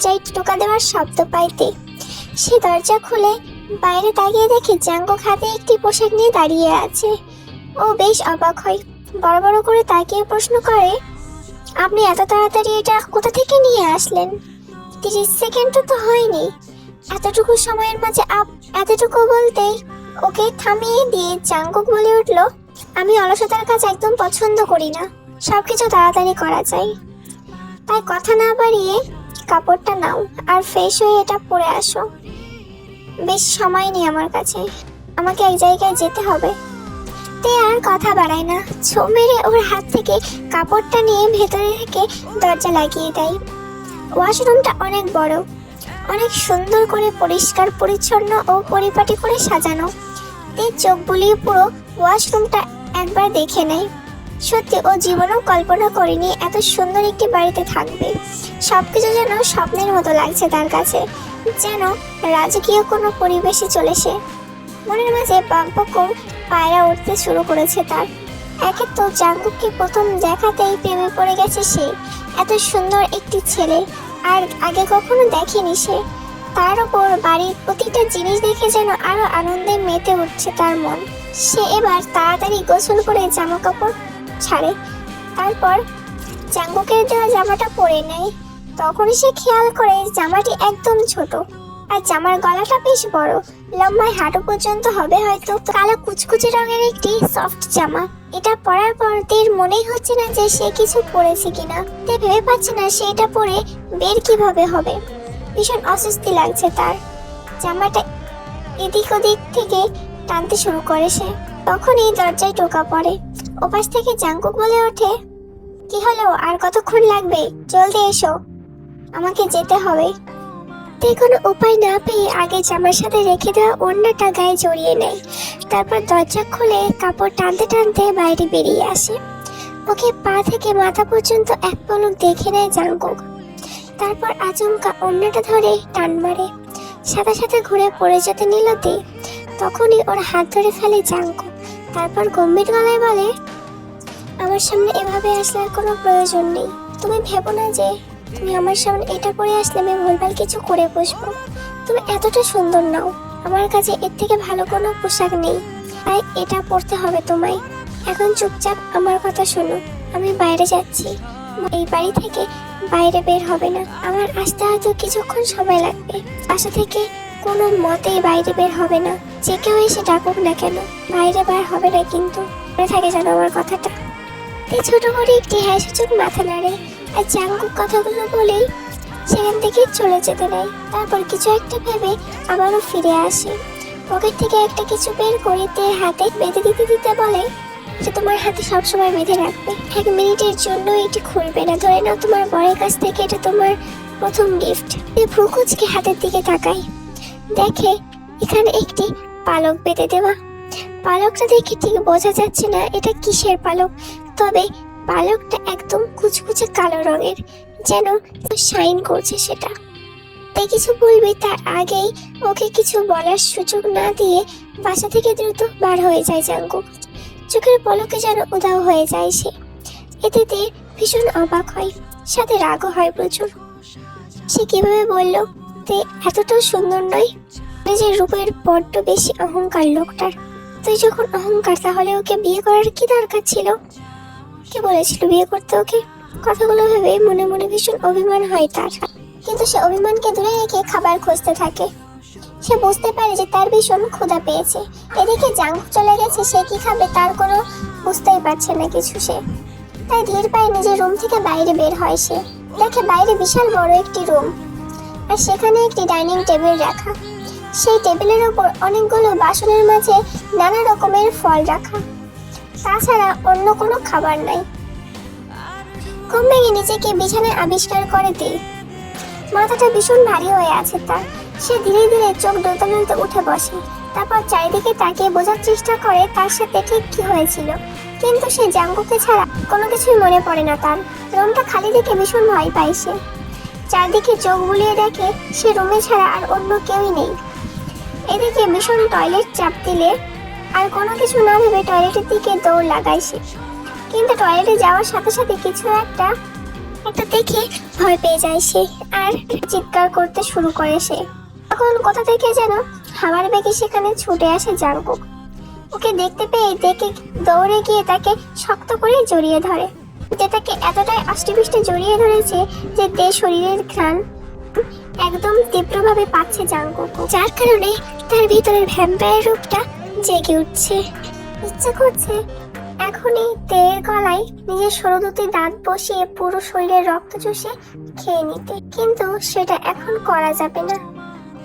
দরজায় টোকা দেওয়ার শব্দ পাইতে সে দরজা খুলে বাইরে তাকিয়ে দেখে জাঙ্কুক হাতে একটি পোশাক নিয়ে দাঁড়িয়ে আছে। ও বেশ অবাক হয়, বড় বড় করে তাকিয়ে প্রশ্ন করে, আপনি এত তাড়াতাড়ি এটা কোথা থেকে নিয়ে আসলেন? 30 সেকেন্ডও তো হয়নি। এতটুকু সময়ের মাঝে এতটুকু বলতেই ওকে থামিয়ে দিয়ে জাঙ্কুক বলে উঠল, আমি অলসতার কাজ একদম পছন্দ করি না, সবকিছু তাড়াতাড়ি করা যায়। তাই কথা না বাড়িয়ে কাপড়টা নাও আর ফ্রেশ হয়ে এটা পরে আসো। বেশি সময় নেই আমার কাছে, আমাকে এক জায়গায় যেতে হবে। তে আর কথা বাড়ায় না, ছো মেরে ওর হাত থেকে কাপড়টা নিয়ে ভেতরে থেকে দরজা লাগিয়ে দেয়। ওয়াশরুমটা অনেক বড়, অনেক সুন্দর করে পরিষ্কার পরিচ্ছন্ন ও পরিপাটি করে সাজানো। তে চোখ বুলিয়ে পুরো ওয়াশরুমটা একবার দেখে নেয়। সত্যি ও জীবনেও কল্পনা করেনি এত সুন্দর একটি বাড়িতে থাকবে। সবকিছু যেন স্বপ্নের মতো লাগছে তার কাছে, যেন রাজকীয় কোনো পরিবেশে চলেছে। মনের মাঝে বকবক পায়রা উঠতে শুরু করেছে তার। একে তো জাঙ্কুককে প্রথম দেখাতেই প্রেমে পড়ে গেছে সে। এত সুন্দর একটি ছেলে আর আগে কখনো দেখেনি সে। তার উপর বাড়ির প্রতিটা জিনিস দেখে যেন আরো আনন্দে মেতে উঠছে তার মন। সে এবার তাড়াতাড়ি গোসল করে জামা কাপড় ছাড়ে, তারপর জাঙ্কুকের দেওয়া জামাটা পরে নেয়। তখন সে খেয়াল করে জামাটি একদম ছোট আর জামার গলাটা বেশ বড়, লম্বায় হাঁটু পর্যন্ত হবে হয়তো। কালো কুচকুচে রঙের একটি সফট জামা। এটা পরার পর তের মনেই হচ্ছে না যে সে কিছু পরেছে কিনা। তে ভেবে পাচ্ছে না সে এটা পরে বের কিভাবে হবে। ভীষণ অস্বস্তি লাগছে তার। জামাটা এদিক ওদিক থেকে টানতে শুরু করে সে। তখনই দরজায় টোকা পড়ে। ওপাশ থেকে জাঙ্কুক বলে ওঠে, কি হলো, আর কতক্ষণ লাগবে? জলদি এসো, আমাকে যেতে হবে। তে কোনো উপায় না পেয়ে আগে জামার সাথে রেখে দেওয়া ওড়নাটা গায়ে জড়িয়ে নেয়। তারপর দরজা খুলে কাপড় টানতে টানতে বাইরে বেরিয়ে আসে। ওকে পা থেকে মাথা পর্যন্ত এক পলক দেখে নেয় জাঙ্কুক। তারপর আচমকা ওড়নাটা ধরে টান মারে। সাথে সাথে ঘুরে পড়ে যেতে নিল তে। তখনই ওর হাত ধরে ফেলে জাঙ্কুক। তারপর গম্ভীর গলায় বলে, আমার সামনে এভাবে আসলে আর কোনো প্রয়োজন নেই। তুমি ভেবো না যে তুমি আমার সামনে এটা পরে আসলে আমি ভুলভাল কিছু করে বসবো। তুমি এতটা সুন্দর নাও, আমার কাছে এর থেকে ভালো কোনো পোশাক নেই, তাই এটা পরতে হবে তোমায়। এখন চুপচাপ আমার কথা শোনো, আমি বাইরে যাচ্ছি। এই বাড়ি থেকে বাইরে বের হবে না। আমার আসতে হয়তো কিছুক্ষণ সময় লাগবে। বাসা থেকে কোনো মতেই বাইরে বের হবে না। যে কেউ এসে ডাকুক না কেন, বাইরে বার হবে না কিন্তু। মনে থাকে যেন আমার কথাটা। তে ছোট করে একটি হাসিচোখ মাথা নাড়ে আর জাঙ্কুক কথাগুলো বলেই সেখান থেকে চলে যেতে নেয়। তারপর কিছু একটা ভেবে আবারও ফিরে আসে। পকেট থেকে একটা কিছু বের করে তে হাতে বেঁধে দিতে দিতে বলে, যে তোমার হাতে সবসময় বেঁধে রাখবে। 1 মিনিটের জন্য এটি খুলবে না। ধরে নাও তোমার বরের কাছ থেকে এটা তোমার প্রথম গিফট। তে ভ্রুকুচকে হাতের দিকে তাকায়, দেখে এখানে একটি পালক বেঁধে দেওয়া। পালকটা দেখে ঠিক বোঝা যাচ্ছে না এটা কিসের পালক, তবে পালকটা একদম কুচকুচে কালো রঙের, যেন শাইন করছে সেটা। তাই কিছু বলবে তার আগেই ওকে কিছু বলার সুযোগ না দিয়ে বাসা থেকে দ্রুত বার হয়ে যায় জাঙ্কুক। চোখের পলকে যেন উধাও হয়ে যায় সে। এতে ভীষণ অবাক হয়, সাথে রাগও হয় প্রচুর। সে কিভাবে বলল তে এতটাও সুন্দর নয়? নিজের রূপের বড্ড বেশি অহংকার লোকটার। তুই যখন অহংকার, তাহলে ওকে বিয়ে করার কি দরকার ছিল? কে বলেছিল বিয়ে করতে ওকে? কথাগুলো ভেবে মনে মনে ভীষণ অভিমান হয় তার। কিন্তু সে অভিমানকে দূরে রেখে খাবার খুঁজতে থাকে। সে বুঝতে পারে যে তার ভীষণ ক্ষুধা পেয়েছে। এদিকে জাঙ্কুক চলে গেছে, সে কি খাবে তার কোনো বুঝতেই পারছে না কিছু সে। তাই ধীর পায়ে নিজের রুম থেকে বাইরে বের হয় সে। দেখে বাইরে বিশাল বড় একটি রুম, আর সেখানে একটি ডাইনিং টেবিল রাখা। সেই টেবিলের ওপর অনেকগুলো বাসনের মাঝে নানা রকমের ফল রাখা, তাছাড়া অন্য কোনো খাবার নাই। ঘুম ভেঙে নিজেকে বিছানায় আবিষ্কার করে দেয়। মাথাটা ভীষণ ভারী হয়ে আছে তার। সে ধীরে ধীরে চোখ ডলতে ডলতে উঠে বসে। তারপর চারিদিকে তাকিয়ে বোঝার চেষ্টা করে তার সাথে ঠিক কি হয়েছিল। কিন্তু সে জাঙ্কুকে ছাড়া কোনো কিছুই মনে পড়ে না তার। রুমটা খালি দেখে ভীষণ ভয় পায় সে। চারদিকে চোখ বুলিয়ে দেখে সে রুমে ছাড়া আর অন্য কেউই নেই। এদিকে ভীষণ টয়লেট চাপ দিলে আর কোনো কিছু না ভেবে টয়লেটের দিকে দৌড় লাগায় সে। কিন্তু টয়লেটে যাওয়ার সাথে সাথে কিছু একটা এটা দেখে ভয় পেয়ে যায় সে আর চিৎকার করতে শুরু করে সে। তখন কোথা থেকে যেন হাওয়ার বেগে সেখানে ছুটে আসে জাঙ্কুক। ওকে দেখতে পেয়ে দেখে দৌড়ে গিয়ে তাকে শক্ত করে জড়িয়ে ধরে, যে তাকে এতটাই আষ্টেপৃষ্টে জড়িয়ে ধরেছে যে শরীরের ঘ্রাণ একদম তীব্রভাবে পাচ্ছে জাঙ্কুক, যার কারণে তার ভিতরের ভ্যাম্পায়ার রূপটা জেগে উঠছে। ইচ্ছা করছে এখনই তের গলায় নিজের সরু দুটি দাঁত বসিয়ে পুরো শরীরের রক্ত চুষে খেয়ে নিতে, কিন্তু সেটা এখন করা যাবে না।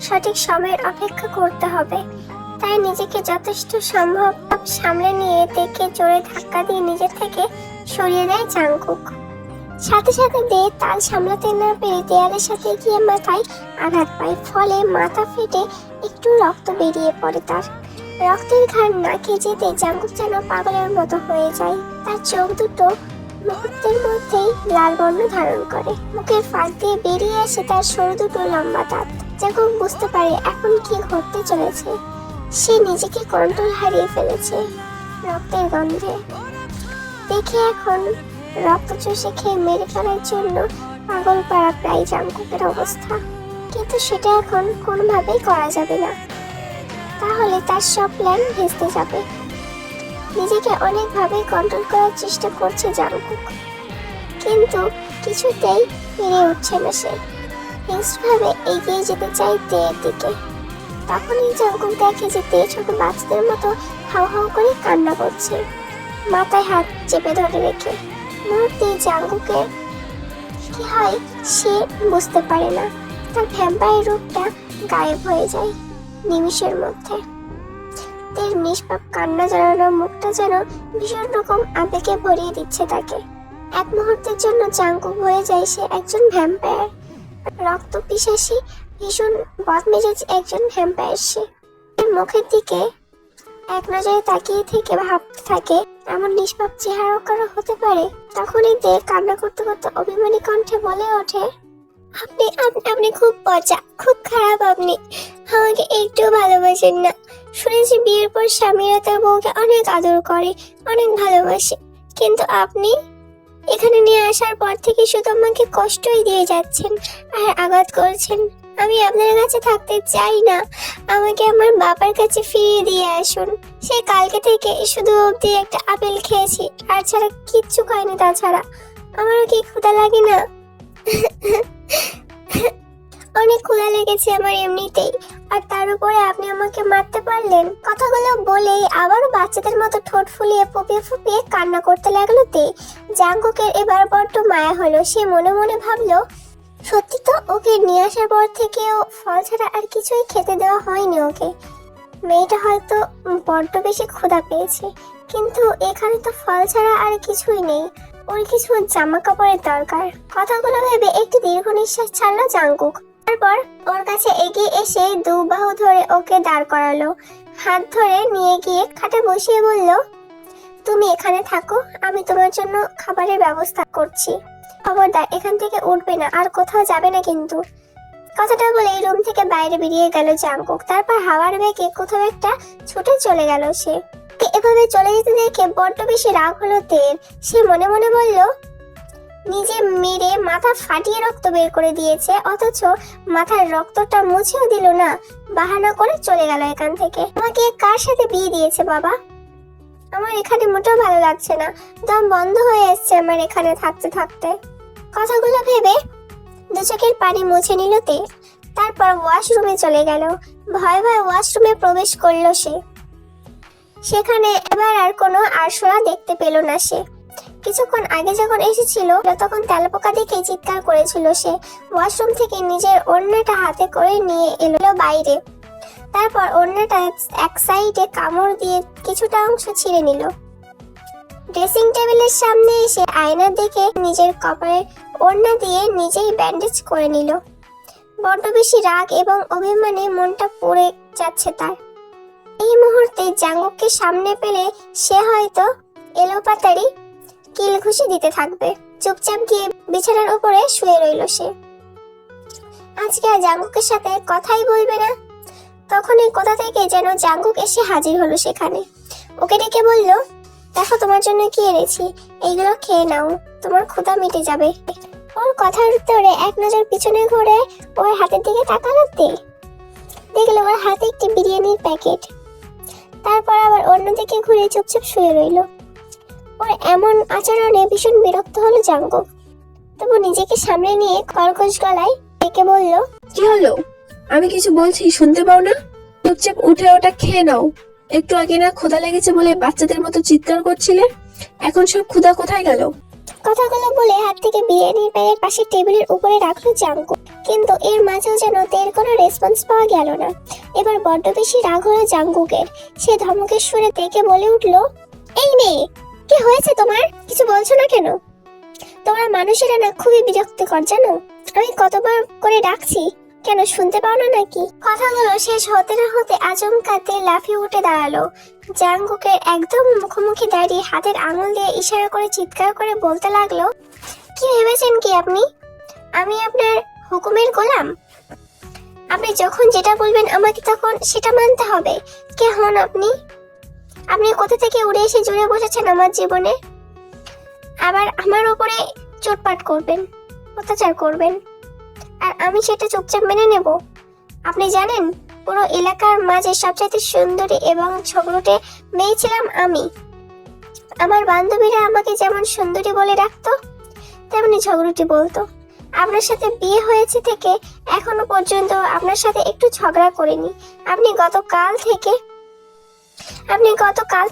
সঠিক সময়ের অপেক্ষা করতে হবে। তাই নিজেকে যথেষ্ট সম্ভব সামলে নিয়ে তেকে জোরে ধাক্কা দিয়ে নিজের থেকে সরিয়ে দেয় জাঙ্কুক। সাথে সাথে দে তাল সামলাতে না পেরে দেয়ালের সাথে গিয়ে মাথায় আঘাত পায়, ফলে মাথা ফেটে একটু রক্ত বেরিয়ে পড়ে তার। রক্তের ঘাড় নাকে যেতে জাঙ্কুক যেন পাগলের মতো হয়ে যায়। তার চোখ দুটো মুহূর্তের মধ্যেই লাল বর্ণ ধারণ করে, মুখের ফাঁক দিয়ে বেরিয়ে আসে তার সরু দুটো লম্বা দাঁত। জাঙ্কুক বুঝতে পারে এখন কি ঘটতে চলেছে। সে নিজেকে কন্ট্রোল হারিয়ে ফেলেছে রক্তের গন্ধে। দেখে এখন রক্ত চুষে খেয়ে মেরে ফেলার জন্য পাগল পাড়া প্রায় জাঙ্কুকের অবস্থা, কিন্তু সেটা এখন কোনোভাবেই করা যাবে না, তাহলে তার সব প্ল্যান ভেস্তে যাবে। নিজেকে অনেকভাবে কন্ট্রোল করার চেষ্টা করছে জাঙ্কুক, কিন্তু কিছুতেই পেরে উঠছে না সে। হিংস্রভাবে এগিয়ে যেতে চায় তের দিকে। তখনই জাঙ্কুক দেখে যে তে ছোট বাচ্চাদের মতো হাউ হাউ করে কান্না করছে, মাথায় হাত চেপে ধরে রেখে। মুহূর্তে জাঙ্কুকের কি হয় সে বুঝতে পারে না। তার ভ্যাম্পায়ার রূপটা গায়েব হয়ে যায় নিমিষের মধ্যে। তের নিষ্পাপ কান্না জড়ানো মুখটা যেন ভীষণ রকম আবেগে ভরিয়ে দিচ্ছে তাকে। এক মুহূর্তের জন্য জাঙ্কুক হয়ে যায় সে একজন ভ্যাম্পায়ার, রক্ত পিশাসী ভীষণ বদমেজাজ একজন ভ্যাম্পায়ার। সে মুখের দিকে এক নজরে তাকিয়ে থেকে ভাবতে থাকে এমন নিষ্পাপ চেহারা কারো হতে পারে। তখনই তে কান্না করতে করতে অভিমানী কণ্ঠে বলে ওঠে, আপনি আপনি খুব পচা, খুব খারাপ, আপনি আমাকে একটু ভালোবাসেন না। শুনেছি বিয়ের পর স্বামীরা তার বউকে অনেক আদর করে, অনেক ভালোবাসে, কিন্তু আপনি এখানে নিয়ে আসার পর থেকে শুধু আমাকে কষ্টই দিয়ে যাচ্ছেন আর আঘাত করছেন। আমি আপনার কাছে থাকতে চাই না, আমাকে আমার বাবার কাছে ফিরিয়ে দিয়ে আসুন। সে কালকে থেকে শুধু অবধি একটা আপেল খেয়েছি, আর ছাড়া কিচ্ছু খাইনি। তাছাড়া আমারও কি ক্ষুধা লাগে না? অনেক ক্ষুধা লেগেছে আমার এমনিতেই, আর তার উপরে আপনি আমাকে মারতে পারলেন। কথাগুলো বলেই আবারও বাচ্চাদের মতো ঠোঁট ফুলিয়ে ফুপিয়ে ফুপিয়ে কান্না করতে লাগলো তে। জাঙ্কুকের এবার বড্ড মায়া হলো। সে মনে মনে ভাবলো, সত্যি তো ওকে নিয়ে আসার পর থেকেও ফল ছাড়া আর কিছুই খেতে দেওয়া হয়নি ওকে। মেয়েটা হয়তো বড্ড বেশি ক্ষুধা পেয়েছে, কিন্তু এখানে তো ফল ছাড়া আর কিছুই নেই, ওর কিছু জামা কাপড়ের দরকার। কথাগুলো ভেবে একটি দীর্ঘ নিঃশ্বাস ছাড়লো জাঙ্কুক। তারপর ওর কাছে এগিয়ে এসে দু বাহু ধরে ওকে দাঁড় করালো, হাত ধরে নিয়ে গিয়ে খাটে বসিয়ে বলল, তুমি এখানে থাকো, আমি তোমার জন্য খাবারের ব্যবস্থা করছি। খবরদার এখান থেকে উঠবে না, আর কোথাও যাবে না কিন্তু। কথাটা বলে রুম থেকে বাইরে বেরিয়ে গেল জাঙ্কুক। তারপর হাওয়ার বেগে কোথাও একটা ছুটে চলে গেল সে। এভাবে চলে যেতে দেখে বড্ড বেশি রাগ হলো তের। সে মনে মনে বলল, নিজে মেরে মাথা ফাটিয়ে রক্ত বের করে দিয়েছে, অথচ মাথার রক্তটা মুছেও দিল না, বাহানা করে চলে গেল এখান থেকে। আমাকে কার সাথে বিয়ে দিয়েছে বাবা? আমার এখানে মোটেও ভালো লাগছে না, দম বন্ধ হয়ে এসছে আমার এখানে থাকতে থাকতে। কথাগুলো ভেবে দু চোখের পানি মুছে নিল তে। তারপর ওয়াশরুমে চলে গেল। ভয়ে ভয়ে ওয়াশরুমে প্রবেশ করলো সে। সেখানে এবার আর কোনো আরশোলা দেখতে পেল না সে। কিছুক্ষণ আগে যখন এসেছিল তখন তেলাপোকা দেখে চিৎকার করেছিল সে। ওয়াশরুম থেকে নিজের ওড়নাটা হাতে করে নিয়ে এলো বাইরে। তারপর ওড়নাটা এক সাইডে কামড় দিয়ে কিছুটা অংশ ছিঁড়ে নিল। ড্রেসিং টেবিলের সামনে এসে আয়না দেখে নিজের কপালে ওড়না দিয়ে নিজেই ব্যান্ডেজ করে নিল। বড্ড বেশি রাগ এবং অভিমানে মনটা পড়ে যাচ্ছে তার। এই মুহূর্তে জাঙ্কুককে সামনে পেলে সে হয়তো এলোপাতাড়ি কিল ঘুষি দিতে থাকবে। চুপচাপ গিয়ে বিছানার উপরে শুয়ে রইল সে। আজকে আর জাঙ্কুকের সাথে কথাই বলবে না। তখনই কোথা থেকে যেন জাঙ্কুক এসে হাজির হলো সেখানে। ওকে ডেকে বলল, দেখো তোমার জন্য কি এনেছি, এইগুলো খেয়ে নাও, তোমার ক্ষুধা মিটে যাবে। ওর কথার উত্তরে এক নজর পিছনে ঘুরে ওর হাতের দিকে তাকালোতে দেখলো ওর হাতে একটি বিরিয়ানির প্যাকেট। তারপর আবার অন্যদিকে ঘুরে চুপচাপ শুয়ে রইল। ওর এমন আচরণে ভীষণ বিরক্ত হলো জাঙ্কুক। তবু নিজেকে সামনে নিয়ে কর্কশ গলায় ডেকে বলল, কি হলো? আমি কিছু বলছি শুনতে পাও না? চুপচাপ উঠে ওটা খেয়ে নাও। একটু আগে না ক্ষুধা লেগেছে বলে বাচ্চাদের মতো চিৎকার করছিলে, এখন সব ক্ষুধা কোথায় গেল? কথাগুলো বলে হাত থেকে বিরিয়ানির প্যাকেট পাশে টেবিলের উপরে রাখলো জাঙ্কুক। কিন্তু এর মাঝেও যেন তের কোনো রেসপন্স পাওয়া গেল না। এবার বড্ড বেশি রাগ হলো জাঙ্কুকের। সে ধমকের সুরে ডেকে বলে উঠল, এই মেয়ে, কি হয়েছে তোমার? কিছু বলছো না কেন? তোমরা মানুষেরা না খুবই বিরক্তিকর জানো। আমি কতবার করে ডাকছি, কেন শুনতে পাও না নাকি? কথাগুলো শেষ হতে না হতে আচমকাতে লাফিয়ে উঠে দাঁড়ালো। জাঙ্কুকের একদম মুখোমুখি দাঁড়িয়ে হাতের আঙুল দিয়ে ইশারা করে চিৎকার করে বলতে লাগলো, কি ভেবেছেন কি আপনি? আমি আপনার হুকুমের গোলাম? আপনি যখন যেটা বলবেন আমাকে তখন সেটা মানতে হবে। কে হন আপনি? আপনি কোথা থেকে উড়ে এসে জুড়ে বসেছেন আমার জীবনে? আবার আমার উপরে চোটপাট করবেন, অত্যাচার করবেন, আর আমি সেটা চুপচাপ মেনে নেব? আপনি জানেন পুরো এলাকার মাঝে সবচাইতে সুন্দরী এবং ঝগড়ুটে মেয়ে ছিলাম আমি। আমার বান্ধবীরা আমাকে যেমন সুন্দরী বলে ডাকতো, তেমনি ঝগড়ুটি বলতো। আপনার সাথে বিয়ে হয়েছে থেকে এখনো পর্যন্ত আপনার সাথে একটু ঝগড়া করিনি। আপনি গতকাল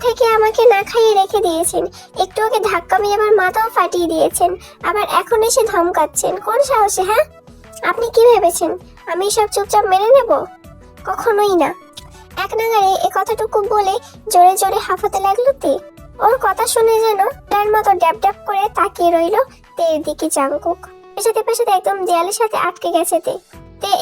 থেকে আমাকে না খাইয়ে রেখে দিয়েছেন। একটু ওকে ধাক্কা মেরে আমার মাথাও ফাটিয়ে দিয়েছেন। আবার এখন এসে ধমকাচ্ছেন, কোন সাহসে? হ্যাঁ, আপনি কি ভেবেছেন আমি সব চুপচাপ মেনে নেব? কখনোই না। এক নাগারে এ কথাটুকু বলে জোরে জোরে হাঁফাতে লাগলো তে। ওর কথা শুনে যেন তার মতো ড্যাব ড্যাব করে তাকিয়ে রইল তের দিকে জাঙ্কুক। পেছাতে পেছাতে একদম দেয়ালের সাথে আটকে গেছে তে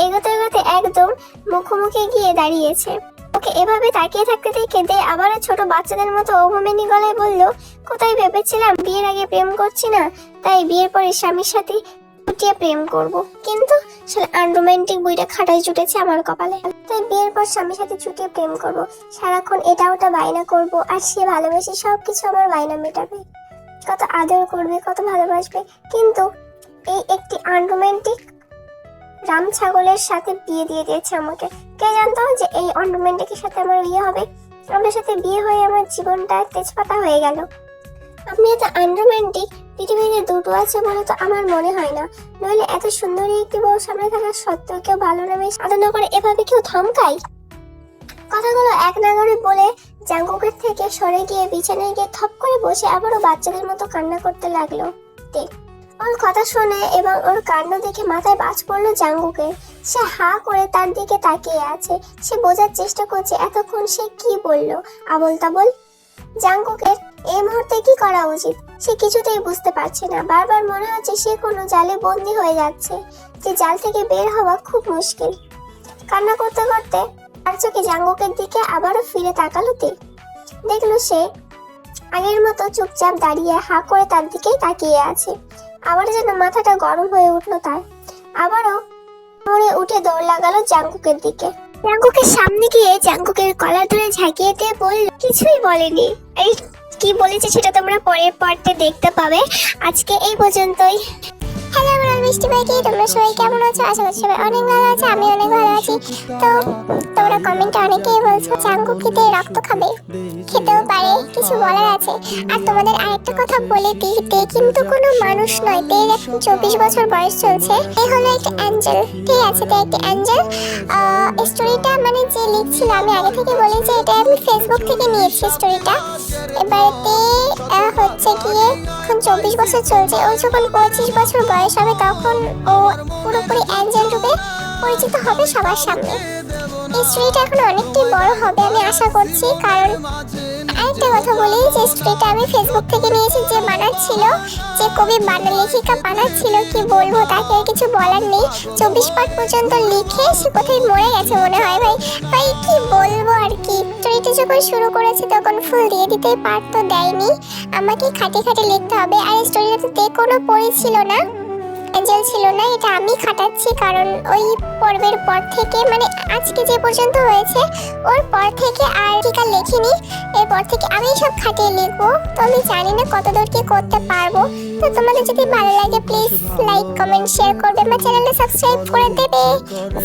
এগোতে এগোতে একদম মুখোমুখি গিয়ে দাঁড়িয়েছে। ওকে এভাবে তাকিয়ে থাকতে দেখে দে আবারও ছোট বাচ্চাদের মতো অভিমানী গলায় বলল, কোথায় ভেবেছিলাম বিয়ের আগে প্রেম করছি না, তাই বিয়ের পরে স্বামীর সাথে চুটিয়ে প্রেম করব। কিন্তু আসলে আনরোমান্টিক বইটা খাটাই জুটেছে আমার কপালে। তাই বিয়ের পর স্বামীর সাথে চুটিয়ে প্রেম করব, সারাক্ষণ এটা ওটা বায়না করব, আর সে ভালোবেসে সবকিছু আমার বায়না মেটাবে, কত আদর করবে, কত ভালোবাসবে। কিন্তু এই একটি আনরোমান্টিক রাম ছাগলের সাথে বিয়ে দিয়ে দিয়েছে আমাকে। কে জানতো যে এই আনরোমান্টিকের সাথে আমার বিয়ে হবে? আপনার সাথে বিয়ে হয়ে আমার জীবনটা তেজপাতা হয়ে গেল। আপনি এত আনরোমান্টিক পৃথিবীতে দুটো আছে বলে তো আমার মনে হয় না। নইলে এত সুন্দরী একটি বউ সামনে থাকা সত্ত্বেও কেউ ভালো নামে আদর না করে এভাবে কেউ ধমকায়? কথাগুলো এক নাগারে বলে জাঙ্কুকের থেকে সরে গিয়ে বিছানায় গিয়ে থপ করে বসে আবারও বাচ্চাদের মতো কান্না করতে লাগলো তে। ওর কথা শুনে এবং ওর কান্ড দেখে মাথায় বাজ পড়লো জাঙ্কুকের। সে হা করে তার দিকে তাকিয়ে আছে। সে বোঝার চেষ্টা করছে এতক্ষণ সে কি বললো, আবল তাবল। জাঙ্কুকের এই মুহূর্তে কি করা উচিত সে কিছুতেই বুঝতে পারছে না। বারবার মনে হচ্ছে সে কোনো জালে বন্দী হয়ে যাচ্ছে, যে জাল থেকে বের হওয়া খুব মুশকিল। কান্না করতে করতে আর চোখে জাঙ্কুকের দিকে আবারও ফিরে তাকালো তে। দেখলো সে আগের মতো চুপচাপ দাঁড়িয়ে হা করে তার দিকেই তাকিয়ে আছে। আবার যেন মাথাটা গরম হয়ে উঠলো তার। আবারও মনে উঠে দৌড় লাগালো জাঙ্কুকের দিকে। জাঙ্কুকের সামনে গিয়ে জাঙ্কুকের কলার ধরে ঝাঁকিয়ে দিয়ে বলল, কিছুই বলেনি। এই কি বলেছে সেটা তোমরা পরের পার্টে দেখতে পাবে। আজকে এই পর্যন্তই। হ্যালো আমার মিষ্টি ভাইকে, তোমরা সবাই কেমন আছো? আশা করছি সবাই অনেক ভালো আছে, আমি অনেক ভালো আছি। তো তোমরা কমেন্টে অনেকেই বলছো জাঙ্কুক কি রক্ত খাবে, খেতেও পারে, কিছু বলার আছে। আর তোমাদের আরেকটা কথা বলে দিই, তে কিন্তু কোনো মানুষ নয়, তে এখন 24 বছর বয়স চলছে। এ হলো একটা অ্যাঞ্জেল, ঠিক আছে? তে একটা অ্যাঞ্জেল। স্টোরিটা মানে যে লিখছিল, আমি আগে থেকে বলি যে এটা আমি ফেসবুক থেকে নিয়েছি স্টোরিটা। এবার তে হচ্ছে গিয়ে এখন 24 বছর চলছে। ও যখন 25 বছর বয়স হবে তখন ও পুরোপুরি অ্যাঞ্জেল রূপে পরিচিত হবে সবার সামনে। এই স্টোরিটা এখন অনেকটাই বড় হবে আমি আশা করছি। কারণ আরেকটা কথা বলি যে স্টোরিটা আমি ফেসবুক থেকে নিয়েছি। যে বানাচ্ছিল, যে কবি লেখিকা বানাচ্ছিল, কি বলবো, তাকে আর কিছু বলার নেই। 24 পার্ট পর্যন্ত লিখে সে কোথায় মরে গেছে মনে হয়। ভাই কি বলবো আর কি। স্টোরিটা যখন শুরু করেছে তখন ফুল দিয়ে দিতে পারতো, দেয়নি। আমাকে খাটে খাটে লিখতে হবে। আর স্টোরিটাতে কোনো পড়ি ছিল না, এঞ্জেল ছিল না, এটা আমি খাটাচ্ছি, কারণ ওই পর্বের পর থেকে মানে আজকে যে পর্যন্ত হয়েছে ওর পর থেকে আর ঠিক আর লেখিনি। এরপর থেকে আমি সব খাটিয়ে লিখবো। তো আমি জানি না কতদূর কি করতে পারবো। তো তোমাদের যদি ভালো লাগে প্লিজ লাইক কমেন্ট শেয়ার করবে, আমার চ্যানেলটা সাবস্ক্রাইব করে দেবে।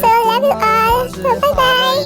So love you all, bye by.